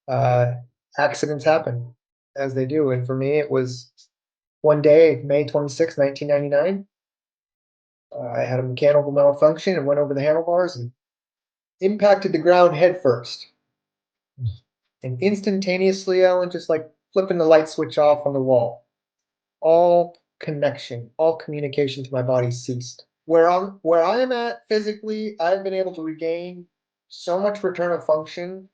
uh, accidents happen as they do. And for me, it was one day, May 26th, 1999. I had a mechanical malfunction and went over the handlebars and impacted the ground head first. And instantaneously, Alan, just like flipping the light switch off on the wall, all connection, all communication to my body ceased. Where I am at physically, I've been able to regain so much return of function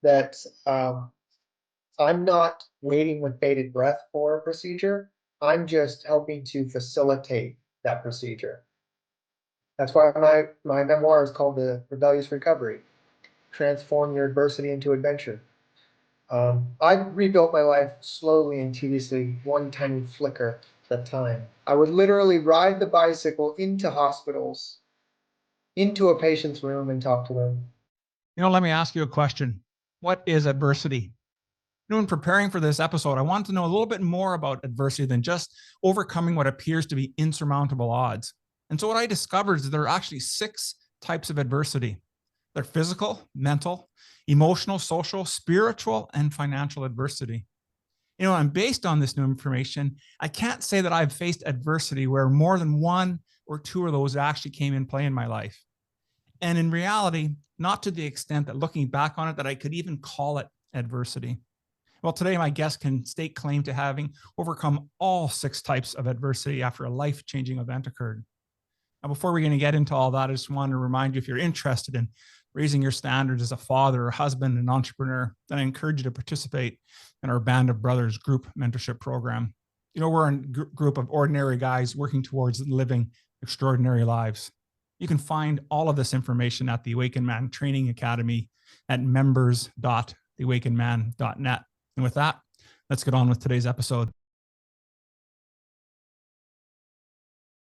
that I'm not waiting with bated breath for a procedure. I'm just helping to facilitate that procedure. That's why my memoir is called The Rebellious Recovery. Transform your adversity into adventure. I rebuilt my life slowly and tediously, one tiny flicker at a time. I would literally ride the bicycle into hospitals, into a patient's room, and talk to them. Let me ask you a question. What is adversity? In preparing for this episode, I wanted to know a little bit more about adversity than just overcoming what appears to be insurmountable odds. And so what I discovered is there are actually 6 types of adversity. They're physical, mental, emotional, social, spiritual, and financial adversity. And based on this new information, I can't say that I've faced adversity where more than 1 or 2 of those actually came in play in my life. And in reality, not to the extent that looking back on it, that I could even call it adversity. Well, today my guest can stake claim to having overcome all 6 types of adversity after a life-changing event occurred. Now, before we're going to get into all that, I just want to remind you, if you're interested in raising your standards as a father, or husband, and entrepreneur, then I encourage you to participate in our Band of Brothers group mentorship program. We're a group of ordinary guys working towards living extraordinary lives. You can find all of this information at the Awakened Man Training Academy at members.theawakenedman.net. And with that, let's get on with today's episode.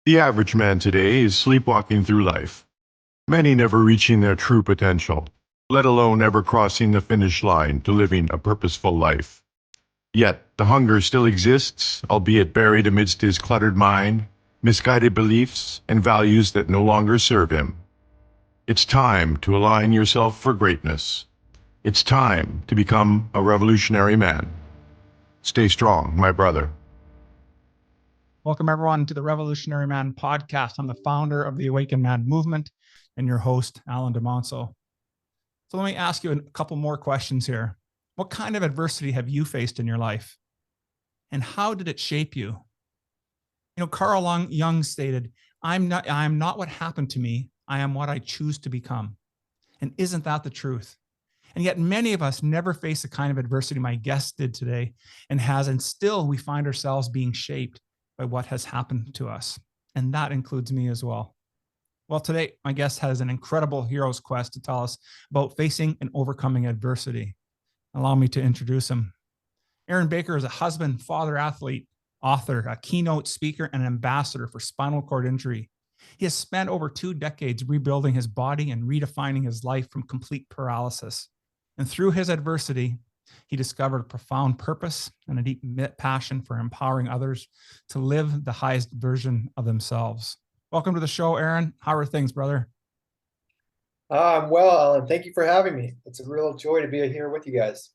The average man today is sleepwalking through life, many never reaching their true potential, let alone ever crossing the finish line to living a purposeful life. Yet, the hunger still exists, albeit buried amidst his cluttered mind, misguided beliefs, and values that no longer serve him. It's time to align yourself for greatness. It's time to become a revolutionary man. Stay strong, my brother. Welcome, everyone, to the Revolutionary Man podcast. I'm the founder of the Awakened Man movement and your host, Alan DeMonso. So let me ask you a couple more questions here. What kind of adversity have you faced in your life? And how did it shape you? Carl Jung stated, I am not what happened to me. I am what I choose to become. And isn't that the truth? And yet many of us never face the kind of adversity my guest did today and still we find ourselves being shaped by what has happened to us. And that includes me as well. Well, today, my guest has an incredible hero's quest to tell us about facing and overcoming adversity. Allow me to introduce him. Aaron Baker is a husband, father, athlete, author, a keynote speaker, and an ambassador for spinal cord injury. He has spent over 2 decades rebuilding his body and redefining his life from complete paralysis. And through his adversity, he discovered a profound purpose and a deep passion for empowering others to live the highest version of themselves. Welcome to the show, Aaron. How are things, brother? I'm well, Alan. Thank you for having me. It's a real joy to be here with you guys.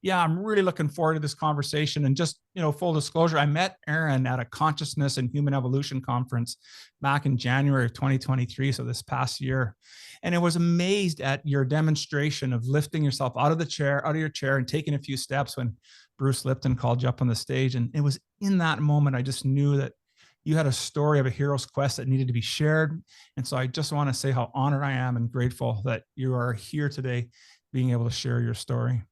Yeah, I'm really looking forward to this conversation. And just, full disclosure, I met Aaron at a consciousness and human evolution conference back in January of 2023. So this past year. And I was amazed at your demonstration of lifting yourself out of your chair and taking a few steps when Bruce Lipton called you up on the stage. And it was in that moment, I just knew that you had a story of a hero's quest that needed to be shared. And so I just want to say how honored I am and grateful that you are here today, being able to share your story.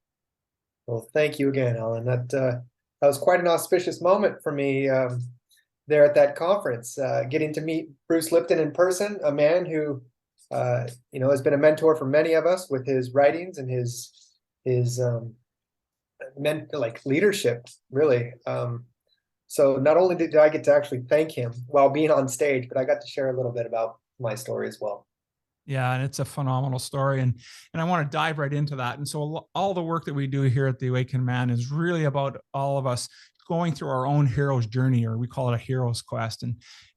Well, thank you again, Alan. That was quite an auspicious moment for me there at that conference, getting to meet Bruce Lipton in person, a man who, has been a mentor for many of us with his writings and his leadership, really. So not only did I get to actually thank him while being on stage, but I got to share a little bit about my story as well. Yeah, and it's a phenomenal story. And I want to dive right into that. And so all the work that we do here at the Awakened Man is really about all of us going through our own hero's journey, or we call it a hero's quest.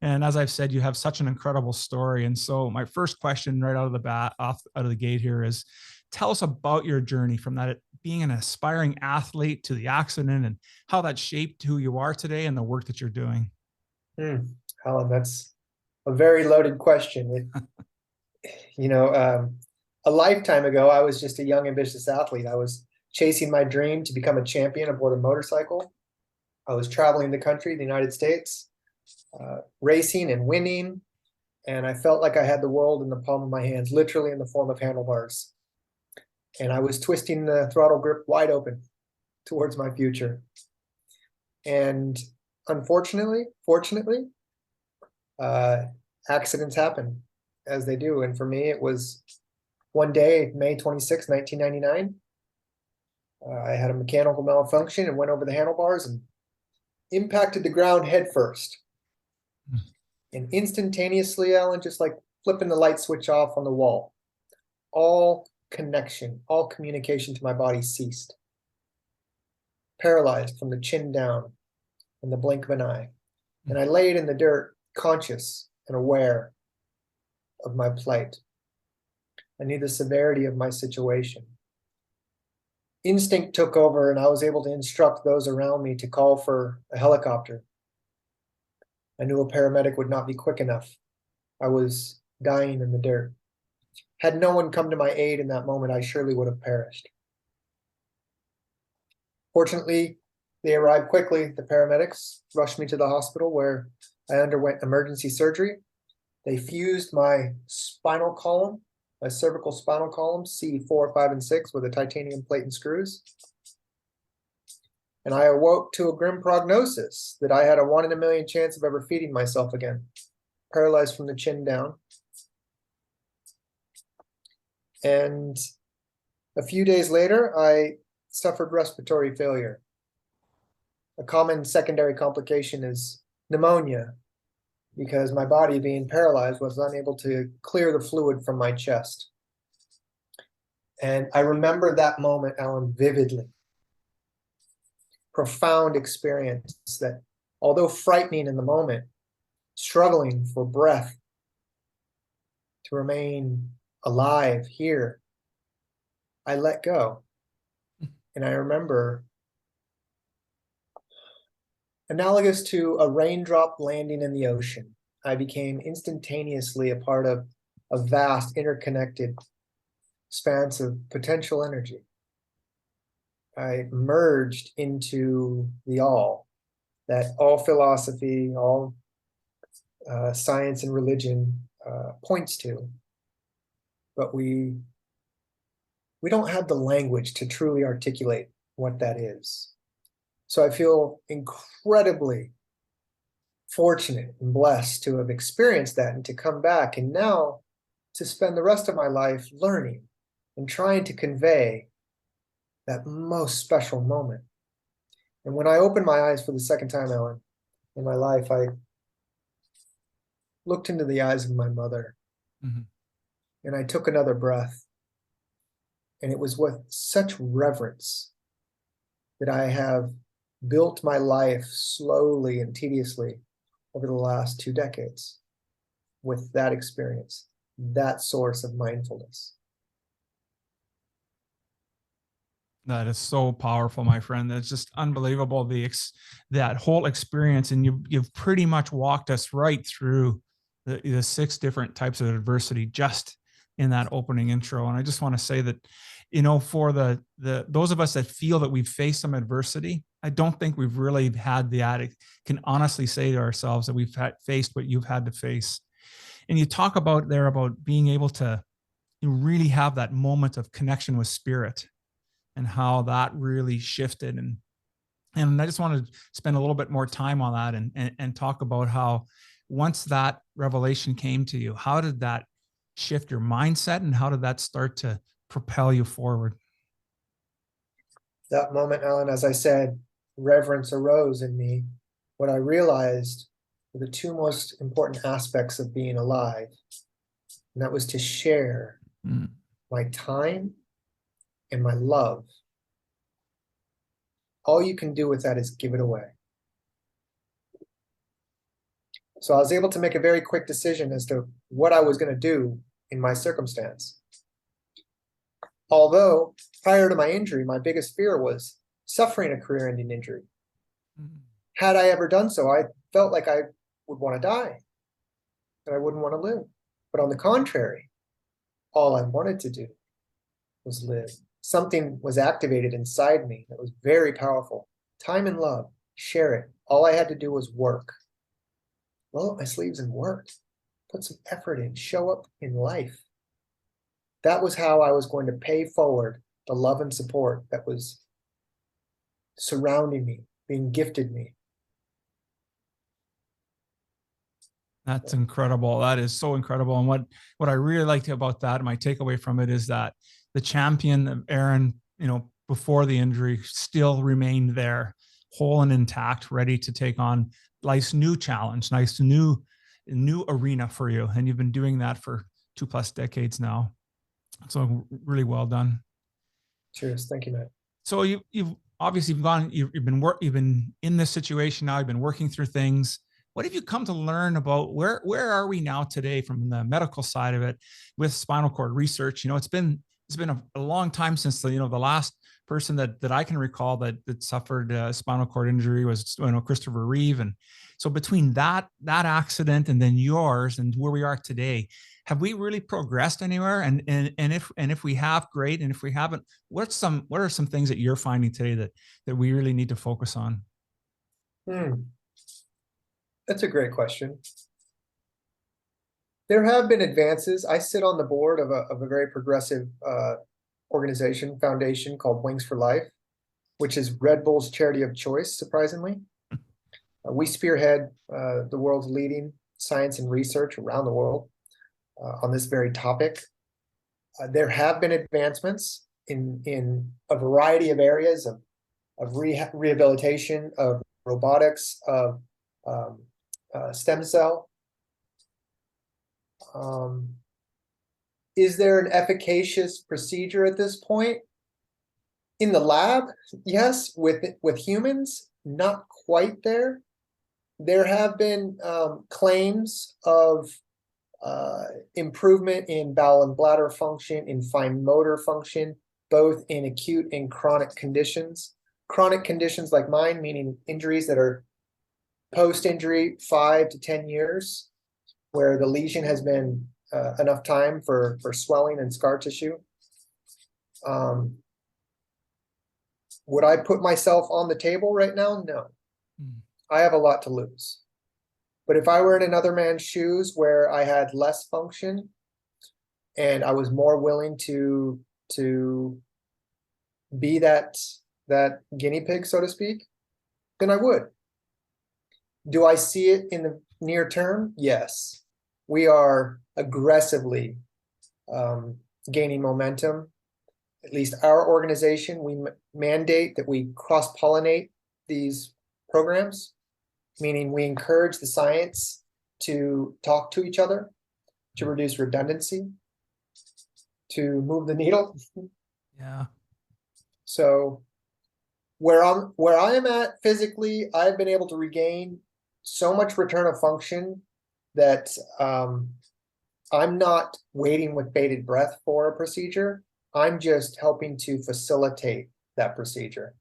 And as I've said, you have such an incredible story. And so my first question right out of the gate here is, tell us about your journey from that being an aspiring athlete to the accident and how that shaped who you are today and the work that you're doing? Alan, that's a very loaded question. A lifetime ago, I was just a young, ambitious athlete. I was chasing my dream to become a champion aboard a motorcycle. I was traveling the country, the United States, racing and winning. And I felt like I had the world in the palm of my hands, literally in the form of handlebars. And I was twisting the throttle grip wide open towards my future. And fortunately, accidents happen as they do. And for me, it was one day, May 26, 1999. I had a mechanical malfunction and went over the handlebars and impacted the ground head first. And instantaneously, Alan, just like flipping the light switch off on the wall, all connection, all communication to my body ceased. Paralyzed from the chin down in the blink of an eye. And I laid in the dirt, conscious and aware of my plight. I knew the severity of my situation. Instinct took over, and I was able to instruct those around me to call for a helicopter. I knew a paramedic would not be quick enough. I was dying in the dirt. Had no one come to my aid in that moment, I surely would have perished. Fortunately, they arrived quickly. The paramedics rushed me to the hospital where I underwent emergency surgery. They fused my spinal column, my cervical spinal column, C4, 5, and 6, with a titanium plate and screws. And I awoke to a grim prognosis that I had a 1 in a million chance of ever feeding myself again, paralyzed from the chin down. And a few days later, I suffered respiratory failure. A common secondary complication is pneumonia, because my body, being paralyzed, was unable to clear the fluid from my chest. And I remember that moment, Alan, vividly. Profound experience that, although frightening in the moment, struggling for breath to remain alive here, I let go. And I remember, analogous to a raindrop landing in the ocean, I became instantaneously a part of a vast, interconnected expanse of potential energy. I merged into the all, that all philosophy, all science and religion points to. But we don't have the language to truly articulate what that is. So I feel incredibly fortunate and blessed to have experienced that and to come back and now to spend the rest of my life learning and trying to convey that most special moment. And when I opened my eyes for the second time, Ellen, in my life, I looked into the eyes of my mother, and I took another breath. And it was with such reverence that I have built my life slowly and tediously over the last 2 decades with that experience, that source of mindfulness. That is so powerful, my friend. That's just unbelievable. That whole experience, and you've pretty much walked us right through the 6 different types of adversity just in that opening intro. And I just want to say that, for those of us that feel that we've faced some adversity, I don't think we've really had can honestly say to ourselves that we've faced what you've had to face. And you talk about being able to really have that moment of connection with spirit, and how that really shifted. And I just want to spend a little bit more time on that and talk about how once that revelation came to you, how did that shift your mindset and how did that start to propel you forward? That moment, Alan, as I said, reverence arose in me. What I realized were the 2 most important aspects of being alive, and that was to share my time and my love. All you can do with that is give it away. So I was able to make a very quick decision as to what I was going to do in my circumstance. Although prior to my injury, my biggest fear was suffering a career-ending injury. Had I ever done so, I felt like I would want to die, and I wouldn't want to live. But on the contrary, all I wanted to do was live. Something was activated inside me that was very powerful. Time and love, share it. All I had to do was work. Roll up my sleeves and work. Put some effort in, show up in life. That was how I was going to pay forward the love and support that was surrounding me, being gifted me. That's incredible. That is so incredible. And what I really liked about that, my takeaway from it is that the champion of Aaron, before the injury still remained there, whole and intact, ready to take on life's new challenge, nice new arena for you. And you've been doing that for 2+ decades now. So really well done. Cheers. Thank you, Matt. So you've obviously you've been in this situation now. You've been working through things. What have you come to learn about where are we now today from the medical side of it with spinal cord research? It's been a long time since the last person that I can recall that suffered a spinal cord injury was Christopher Reeve. And so between that accident and then yours and where we are today, have we really progressed anywhere? And if we have, great. And if we haven't, what are some things that you're finding today that we really need to focus on? That's a great question. There have been advances. I sit on the board of a very progressive foundation called Wings for Life, which is Red Bull's charity of choice, surprisingly. We spearhead the world's leading science and research around the world on this very topic. There have been advancements in a variety of areas of rehabilitation, of robotics, of stem cell. Is there an efficacious procedure at this point? In the lab, yes. With humans, not quite there. There have been claims of improvement in bowel and bladder function, in fine motor function, both in acute and chronic conditions. Chronic conditions like mine, meaning injuries that are post-injury 5 to 10 years, where the lesion has been enough time for swelling and scar tissue. Would I put myself on the table right now? No. I have a lot to lose. But if I were in another man's shoes where I had less function and I was more willing to be that guinea pig, so to speak, then I would. Do I see it in the near term? Yes. We are aggressively gaining momentum. At least our organization, we mandate that we cross-pollinate these programs, meaning we encourage the science to talk to each other, to reduce redundancy, to move the needle. Yeah. So where I am at physically, I've been able to regain so much return of function that I'm not waiting with bated breath for a procedure. I'm just helping to facilitate that procedure.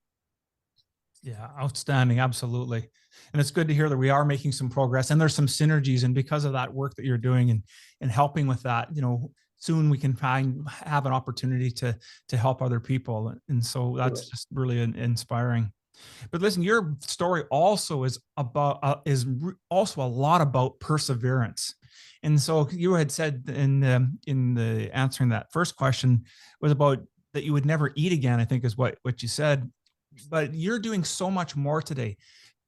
Yeah, outstanding. Absolutely. And it's good to hear that we are making some progress and there's some synergies. And because of that work that you're doing and helping with that, soon we can have an opportunity to help other people. And so that's just really inspiring. But listen, your story also is also a lot about perseverance. And so you had said in the answering that first question was about that you would never eat again, I think is what you said. But you're doing so much more today.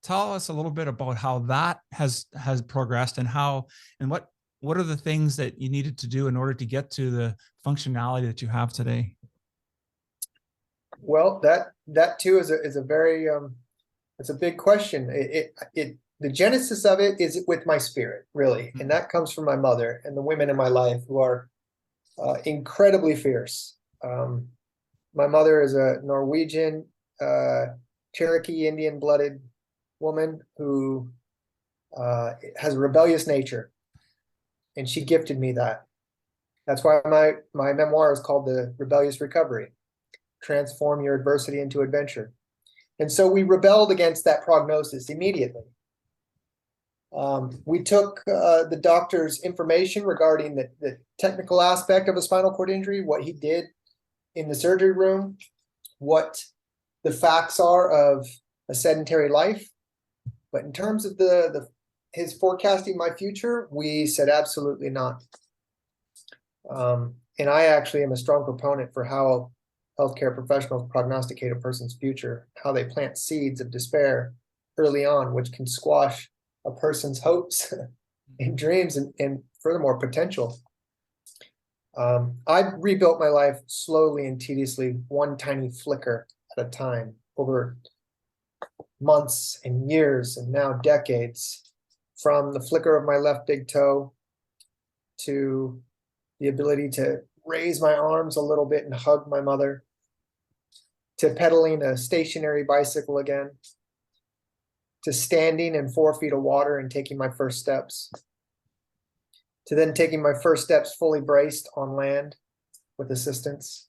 Tell us a little bit about how that has progressed and what are the things that you needed to do in order to get to the functionality that you have today? Well, that too is a very it's a big question. The genesis of it is with my spirit, really, and that comes from my mother and the women in my life who are incredibly fierce. My mother is a Norwegian, Cherokee Indian-blooded woman who has a rebellious nature, and she gifted me that. That's why my memoir is called The Rebellious Recovery. Transform your adversity into adventure. And so we rebelled against that prognosis immediately. We took the doctor's information regarding the technical aspect of a spinal cord injury, what he did in the surgery room, what the facts are of a sedentary life. But in terms of his forecasting my future, we said absolutely not. And I actually am a strong proponent for how healthcare professionals prognosticate a person's future, how they plant seeds of despair early on, which can squash a person's hopes and dreams and furthermore potential. I rebuilt my life slowly and tediously, one tiny flicker at a time, over months and years and now decades, from the flicker of my left big toe to the ability to raise my arms a little bit and hug my mother, to pedaling a stationary bicycle again, to standing in 4 feet of water and taking my first steps, to then taking my first steps fully braced on land with assistance.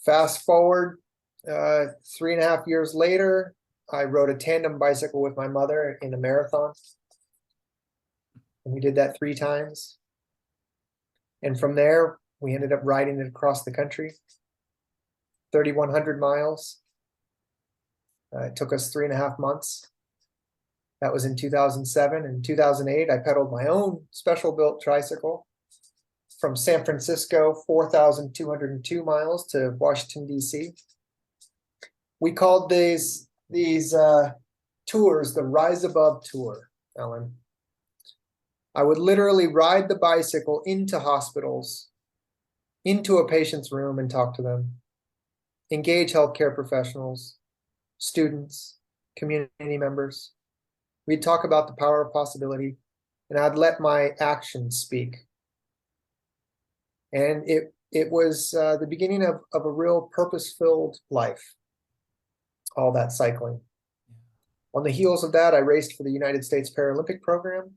Fast forward 3.5 years later, I rode a tandem bicycle with my mother in a marathon. And we did that 3 times. And from there, we ended up riding it across the country, 3,100 miles. It took us 3.5 months. That was in 2007. In 2008, I pedaled my own special built tricycle from San Francisco, 4,202 miles to Washington, D.C. We called these tours the Rise Above Tour, Ellen. I would literally ride the bicycle into hospitals, into a patient's room and talk to them, engage healthcare professionals, students, community members. We'd talk about the power of possibility, and I'd let my actions speak. And it was the beginning of a real purpose-filled life, all that cycling. On the heels of that, I raced for the United States Paralympic program.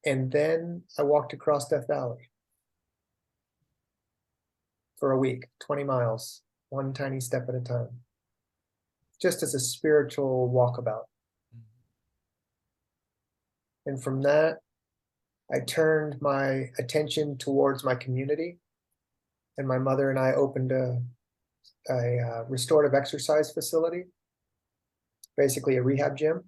And then I walked across Death Valley for a week, 20 miles, one tiny step at a time, just as a spiritual walkabout. And from that, I turned my attention towards my community, and my mother and I opened a restorative exercise facility, basically a rehab gym.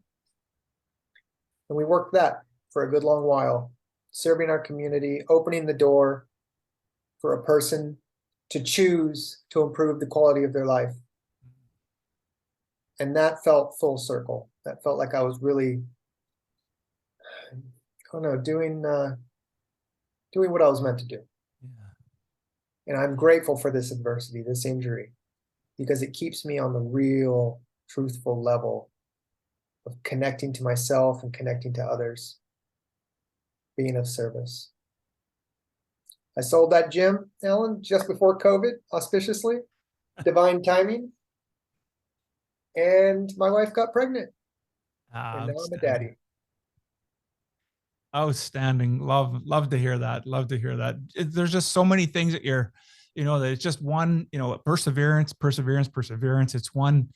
And we worked that for a good long while, serving our community, opening the door for a person to choose to improve the quality of their life. And that felt full circle. That felt like I was really, I don't know, doing what I was meant to do. Yeah. And I'm grateful for this adversity, this injury, because it keeps me on the real, truthful level of connecting to myself and connecting to others, being of service. I sold that gym, Ellen, just before COVID, auspiciously, divine timing. And my wife got pregnant. And now I'm a daddy. Outstanding. Love to hear that. Love to hear that. There's just so many things that that it's just one, perseverance. It's one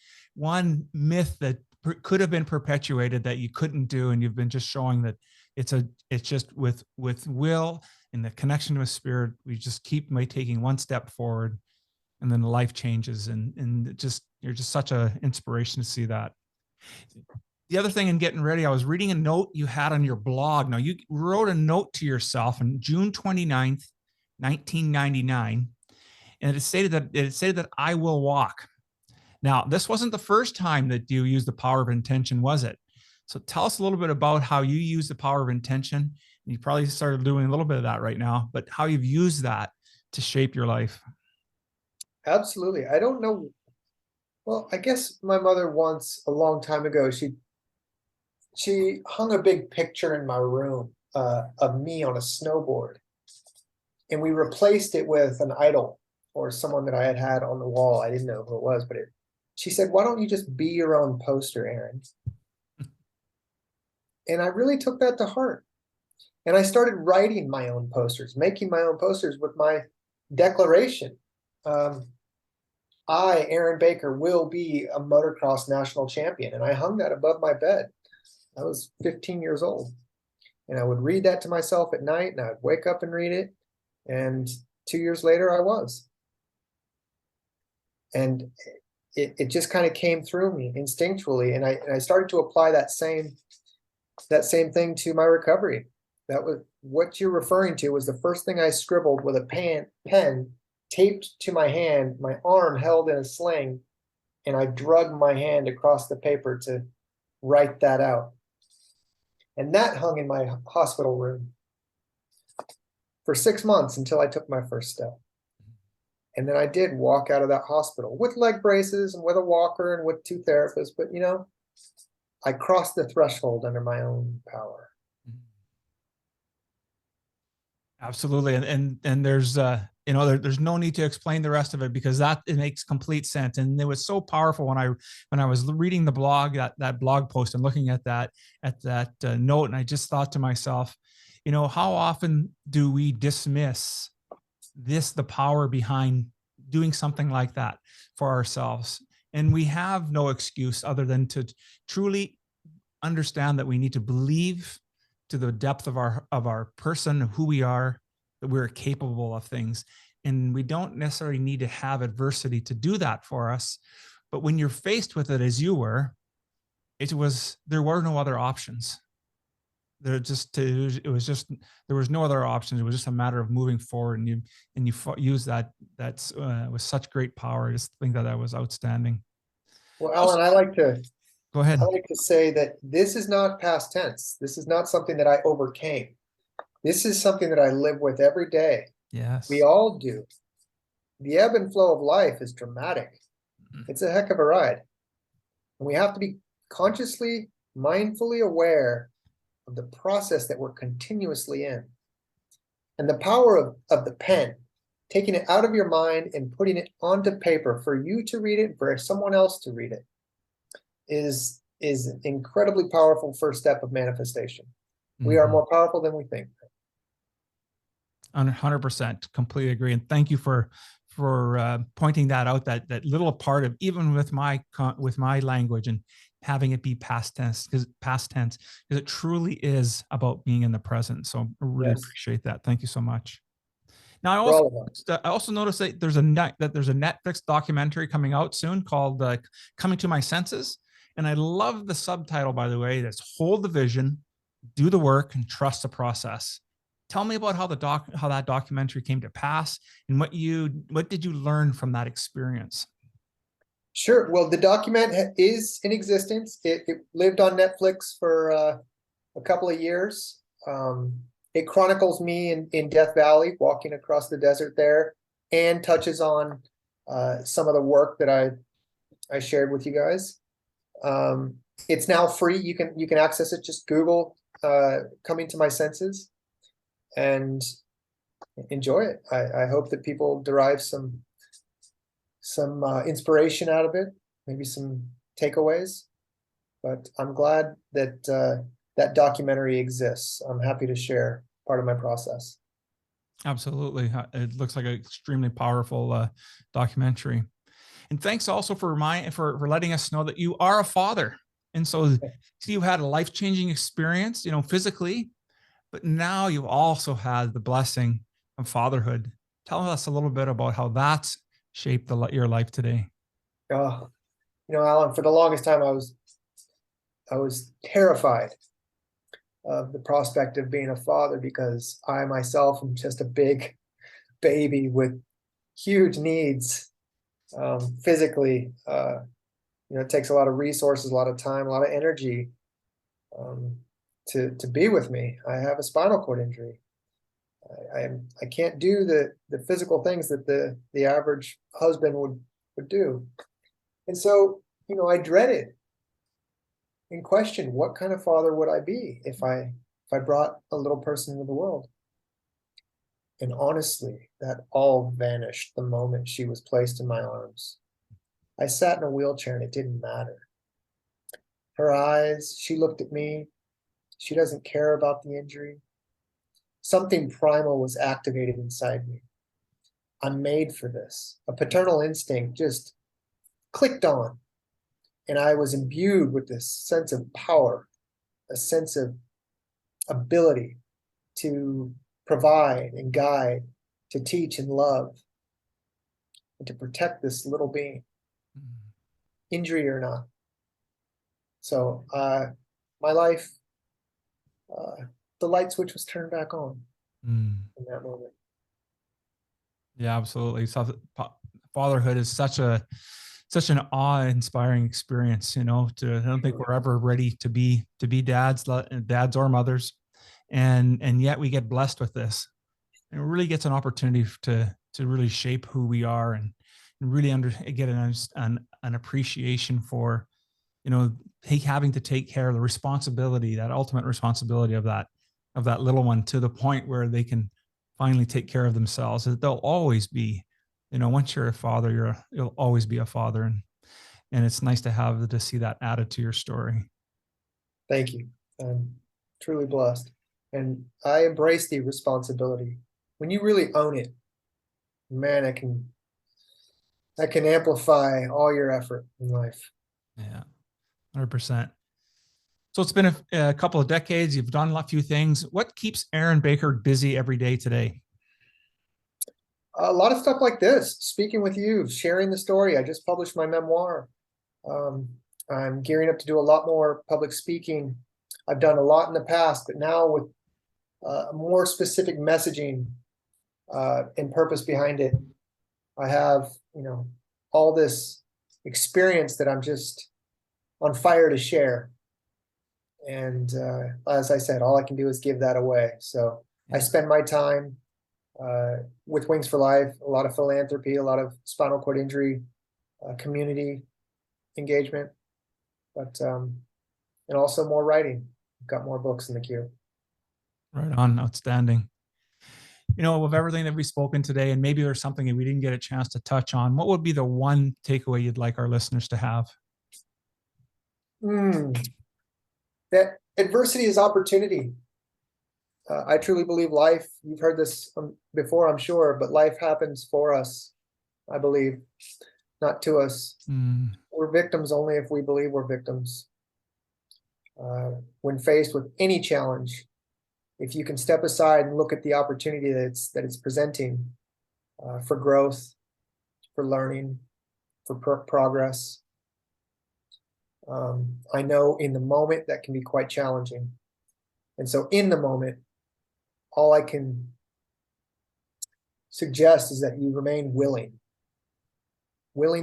myth that could have been perpetuated that you couldn't do. And you've been just showing that it's just with will and the connection to a spirit, we just keep taking one step forward, and then the life changes. And you're just such an inspiration to see that. The other thing in getting ready, I was reading a note you had on your blog. Now, you wrote a note to yourself on June 29th, 1999, and it stated that I will walk. Now, this wasn't the first time that you used the power of intention, was it? So tell us a little bit about how you use the power of intention. You probably started doing a little bit of that right now, but how you've used that to shape your life. Absolutely. I don't know. Well, I guess my mother once, a long time ago, she hung a big picture in my room of me on a snowboard. And we replaced it with an idol or someone that I had on the wall. I didn't know who it was, but she said, "Why don't you just be your own poster, Aaron?" And I really took that to heart. And I started writing my own posters, making my own posters with my declaration. I, Aaron Baker, will be a motocross national champion. And I hung that above my bed. I was 15 years old. And I would read that to myself at night, and I'd wake up and read it. And 2 years later, I was. And it just kind of came through me instinctually. And I started to apply that same thing to my recovery. That was what you're referring to, was the first thing I scribbled with a pen taped to my hand, my arm held in a sling, and I drug my hand across the paper to write that out. And that hung in my hospital room for 6 months until I took my first step. And then I did walk out of that hospital with leg braces and with a walker and with 2 therapists. But, I crossed the threshold under my own power. Absolutely. And there's, there's no need to explain the rest of it, because it makes complete sense. And it was so powerful when I was reading the blog, that blog post, and looking at that note. And I just thought to myself, how often do we dismiss the power behind doing something like that for ourselves? And we have no excuse other than to truly understand that we need to believe to the depth of our person, who we are, that we're capable of things. And we don't necessarily need to have adversity to do that for us. But when you're faced with it, as you were, there were no other options. There was no other options. It was just a matter of moving forward, and you use that with such great power. I just think that was outstanding. Well, Alan, Go ahead. I like to say that this is not past tense. This is not something that I overcame. This is something that I live with every day. Yes. We all do. The ebb and flow of life is dramatic. It's a heck of a ride. And we have to be consciously, mindfully aware of the process that we're continuously in. And the power of the pen, taking it out of your mind and putting it onto paper for you to read it, for someone else to read it, is an incredibly powerful first step of manifestation. We are more powerful than we think. 100%, completely agree. And thank you for pointing that out, that little part of, even with my language and having it be past tense, because it truly is about being in the present. So I really appreciate that. Thank you so much. Now, I also noticed that there's a Netflix documentary coming out soon called Coming to My Senses. And I love the subtitle, by the way. That's Hold the Vision, Do the Work, and Trust the Process. Tell me about how that documentary came to pass, and what did you learn from that experience? Sure. Well, the document is in existence. It lived on Netflix for a couple of years. It chronicles me in Death Valley, walking across the desert there, and touches on some of the work that I shared with you guys. It's now free. You can access it. Just Google Coming to My Senses and enjoy it. I hope that people derive some inspiration out of it, maybe some takeaways. But I'm glad that that documentary exists. I'm happy to share part of my process. Absolutely. It looks like an extremely powerful documentary. And thanks also for letting us know that you are a father. And so you had a life-changing experience, physically, but now you've also had the blessing of fatherhood. Tell us a little bit about how that's shaped your life today. Alan, for the longest time, I was terrified of the prospect of being a father, because I myself am just a big baby with huge needs. Physically, it takes a lot of resources, a lot of time, a lot of energy to be with me. I have a spinal cord injury. I can't do the physical things that the average husband would do. And so, I dreaded and questioned, what kind of father would I be if I brought a little person into the world? And honestly, that all vanished the moment she was placed in my arms. I sat in a wheelchair and it didn't matter. Her eyes, she looked at me. She doesn't care about the injury. something primal was activated inside me. I'm made for this. A paternal instinct just clicked on, and I was imbued with this sense of power, a sense of ability to provide and guide, to teach and love, and to protect this little being, injury or not. So my life, the light switch was turned back on in that moment. Yeah, absolutely. So fatherhood is such an awe-inspiring experience, I don't think we're ever ready to be dads or mothers. And yet we get blessed with this. And it really gets an opportunity to really shape who we are and really get an appreciation for, having to take care of the responsibility, that ultimate responsibility of that little one, to the point where they can finally take care of themselves. They'll always be, once you're a father, you'll always be a father. And it's nice to see that added to your story. Thank you. I'm truly blessed. And I embrace the responsibility. When you really own it, man, I can amplify all your effort in life. Yeah, 100%. So it's been a couple of decades. You've done a few things. What keeps Aaron Baker busy every day today? A lot of stuff like this, speaking with you, sharing the story. I just published my memoir. I'm gearing up to do a lot more public speaking. I've done a lot in the past, but now with more specific messaging and purpose behind it. I have, all this experience that I'm just on fire to share. And as I said, all I can do is give that away. So I spend my time with Wings for Life, a lot of philanthropy, a lot of spinal cord injury community engagement, but and also more writing. I've got more books in the queue. Right on. Outstanding. Of everything that we've spoken today, and maybe there's something that we didn't get a chance to touch on, what would be the one takeaway you'd like our listeners to have? That adversity is opportunity. I truly believe life, you've heard this before, I'm sure, but life happens for us, I believe, not to us. We're victims only if we believe we're victims. When faced with any challenge, if you can step aside and look at the opportunity that it's presenting for growth, for learning, for progress, I know in the moment that can be quite challenging. And so in the moment, all I can suggest is that you remain willing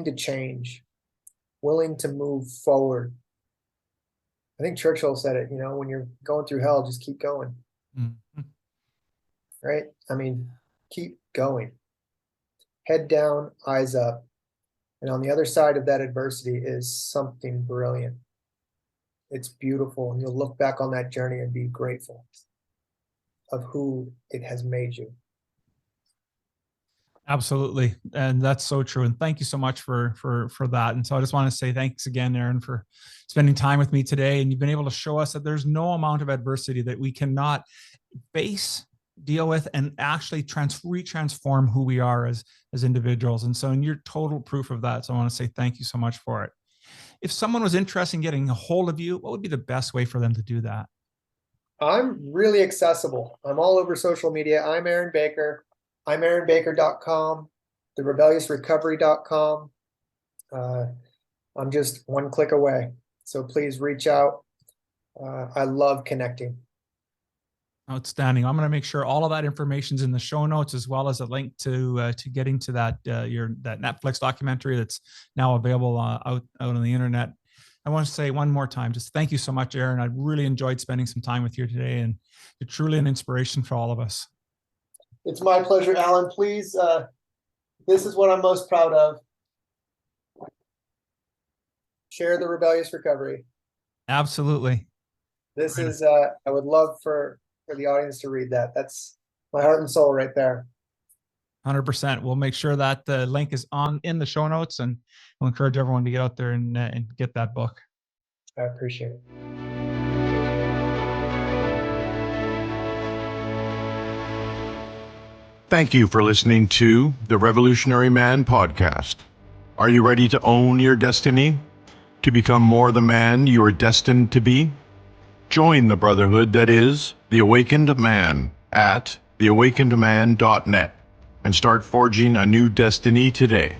to change, willing to move forward. I think Churchill said it, when you're going through hell, just keep going. Right? I mean, keep going. Head down, eyes up. And on the other side of that adversity is something brilliant. It's beautiful. And you'll look back on that journey and be grateful of who it has made you. Absolutely. And that's so true. And thank you so much for that. And so I just want to say thanks again, Aaron, for spending time with me today. And you've been able to show us that there's no amount of adversity that we cannot face, deal with, and actually retransform who we are as individuals. And so, and you're total proof of that. So I want to say thank you so much for it. If someone was interested in getting a hold of you, what would be the best way for them to do that? I'm really accessible. I'm all over social media. I'm Aaron Baker. I'm aaronbaker.com, therebelliousrecovery.com. I'm just one click away. So please reach out. I love connecting. Outstanding. I'm going to make sure all of that information is in the show notes, as well as a link to getting to that that Netflix documentary that's now available out on the internet. I want to say one more time, just thank you so much, Aaron. I really enjoyed spending some time with you today, and you're truly an inspiration for all of us. It's my pleasure, Alan. Please, this is what I'm most proud of. Share the rebellious recovery. Absolutely. This is, I would love for the audience to read that. That's my heart and soul right there. 100%. We'll make sure that the link is in the show notes, and we'll encourage everyone to get out there and get that book. I appreciate it. Thank you for listening to the Revolutionary Man podcast. Are you ready to own your destiny? To become more the man you are destined to be? Join the brotherhood that is the Awakened Man at theawakenedman.net and start forging a new destiny today.